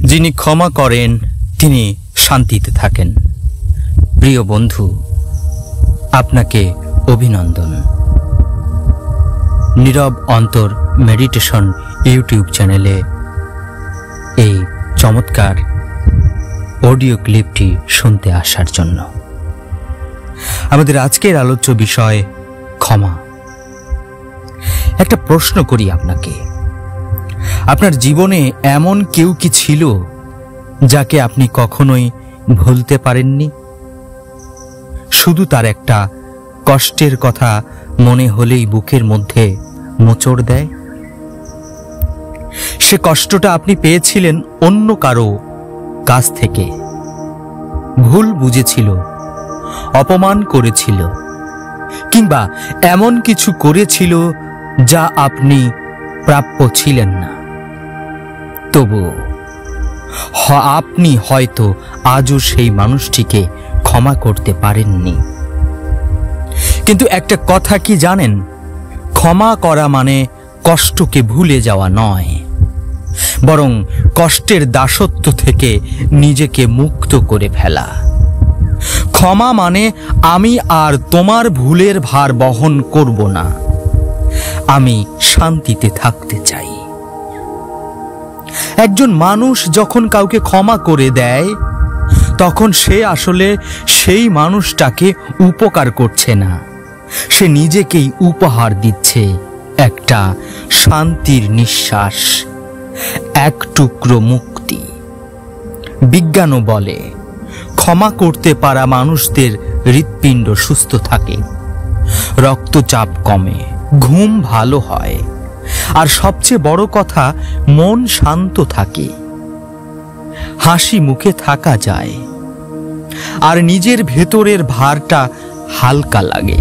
যিনি ক্ষমা করেন তিনি শান্তিতে থাকেন। প্রিয় বন্ধু, আপনাকে অভিনন্দন। নীরব অন্তর মেডিটেশন ইউটিউব চ্যানেলে এই চমৎকার অডিও ক্লিপটি শুনতে আসার জন্য। আমাদের আজকের আলোচ্য বিষয় ক্ষমা। একটা প্রশ্ন করি আপনাকে, আপনার জীবনে এমন কেউ কি ছিল যাকে আপনি কখনোই ভুলতে পারেননি? শুধু তার একটা কষ্টের কথা মনে হলেই বুকের মধ্যে মোচড় দেয়। সে কষ্টটা আপনি পেয়েছিলেন অন্য কারো কাছ থেকে, ভুল বুঝেছিল, অপমান করেছিল, কিংবা এমন কিছু করেছিল যা আপনি প্রাপ্য ছিলেন না। তবু আপনি হয়তো আজও সেই মানুষটিকে ক্ষমা করতে পারেননি। কিন্তু একটা কথা কি জানেন? ক্ষমা করা মানে কষ্টকে ভুলে যাওয়া নয়, বরং কষ্টের দাসত্ব থেকে নিজেকে মুক্ত করে ফেলা। ক্ষমা মানে আমি আর তোমার ভুলের ভার বহন করব না, আমি শান্তিতে থাকতে চাই। একজন মানুষ যখন কাউকে ক্ষমা করে দেয়, তখন সে আসলে সেই মানুষটাকে উপকার করছে না, সে নিজেকেই উপহার দিচ্ছে একটা শান্তির নিঃশ্বাস, এক টুকরো মুক্তি। বিজ্ঞানও বলে ক্ষমা করতে পারা মানুষদের হৃৎপিণ্ড সুস্থ থাকে, রক্তচাপ কমে, ঘুম ভালো হয়, আর সবচেয়ে বড় কথা, মন শান্ত থাকে, হাসি মুখে থাকা যায়, আর নিজের ভেতরের ভারটা হালকা লাগে।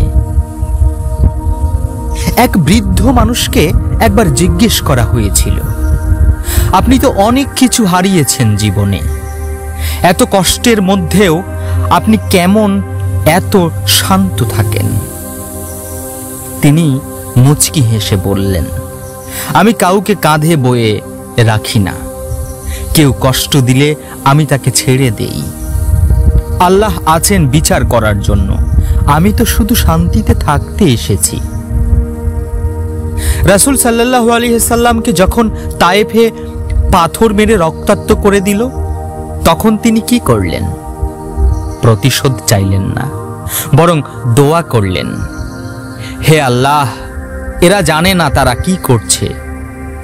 এক বৃদ্ধ মানুষকে একবার জিজ্ঞেস করা হয়েছিল, আপনি তো অনেক কিছু হারিয়েছেন জীবনে, এত কষ্টের মধ্যেও আপনি কেমন এত শান্ত থাকেন? তিনি মুচকি হেসে বললেন, আমি কাউকে কাঁধে বয়ে রাখি না, কেউ কষ্ট দিলে আমি তাকে ছেড়ে দেই। আল্লাহ আছেন বিচার করার জন্য, আমি তো শুধু শান্তিতে থাকতে এসেছি। রাসূল সাল্লাল্লাহু আলাইহি সাল্লামকে যখন তায়েফে পাথর মেরে রক্তাক্ত করে দিল, তখন তিনি কি করলেন? প্রতিশোধ চাইলেন না, বরং দোয়া করলেন, হে আল্লাহ, এরা জানে না তারা কি করছে,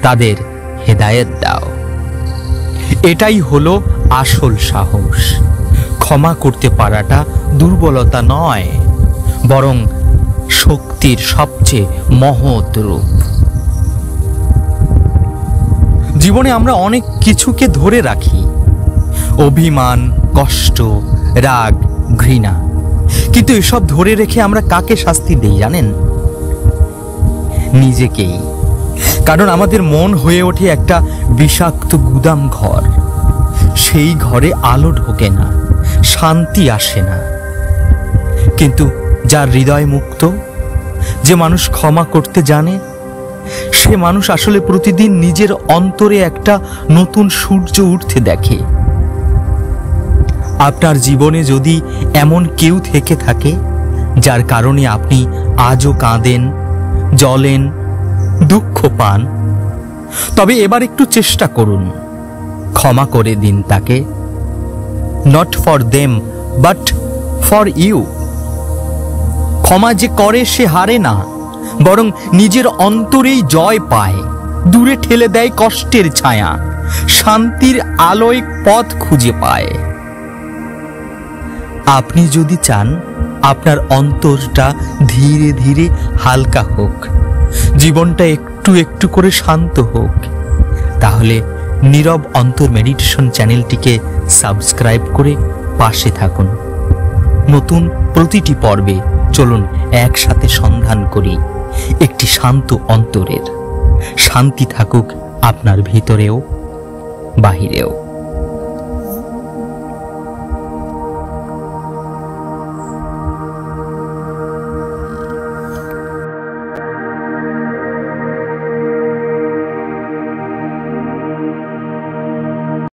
তাদের হেদায়েত দাও। এটাই হলো আসল সাহস। ক্ষমা করতে পারাটা দুর্বলতা নয়, বরং শক্তির সবচেয়ে মহৎ রূপ। জীবনে আমরা অনেক কিছুকে ধরে রাখি, অভিমান, কষ্ট, রাগ, ঘৃণা, কিন্তু এসব ধরে রেখে আমরা কাকে শাস্তি দেই জানেন? নিজেকেই। কারণ আমাদের মন হয়ে ওঠে একটা বিষাক্ত গুদাম ঘর, সেই ঘরে আলো ঢোকে না, শান্তি আসে না। কিন্তু যার হৃদয় মুক্ত, যে মানুষ ক্ষমা করতে জানে, সে মানুষ আসলে প্রতিদিন নিজের অন্তরে একটা নতুন সূর্য উঠতে দেখে। আপনার জীবনে যদি এমন কেউ থেকে থাকে যার কারণে আপনি আজও কাঁদেন, জ্বলেন, দুঃখ পান, তবে এবার একটু চেষ্টা করুন, ক্ষমা করে দিন তাকে। Not for them but for you. ক্ষমা যে করে সে হারে না, বরং নিজের অন্তরেই জয় পায়, দূরে ঠেলে দেয় কষ্টের ছায়া, শান্তির আলোয় পথ খুঁজে পায়। আপনি যদি চান আপনার অন্তরটা ধীরে ধীরে হালকা হোক, জীবনটা একটু একটু করে শান্ত হোক, তাহলে নীরব অন্তর মেডিটেশন চ্যানেলটিকে সাবস্ক্রাইব করে পাশে থাকুন। নতুন প্রতিটি পর্বে চলুন একসাথে সন্ধান করি একটি শান্ত অন্তরের। শান্তি থাকুক আপনার ভিতরেও বাহিরেও।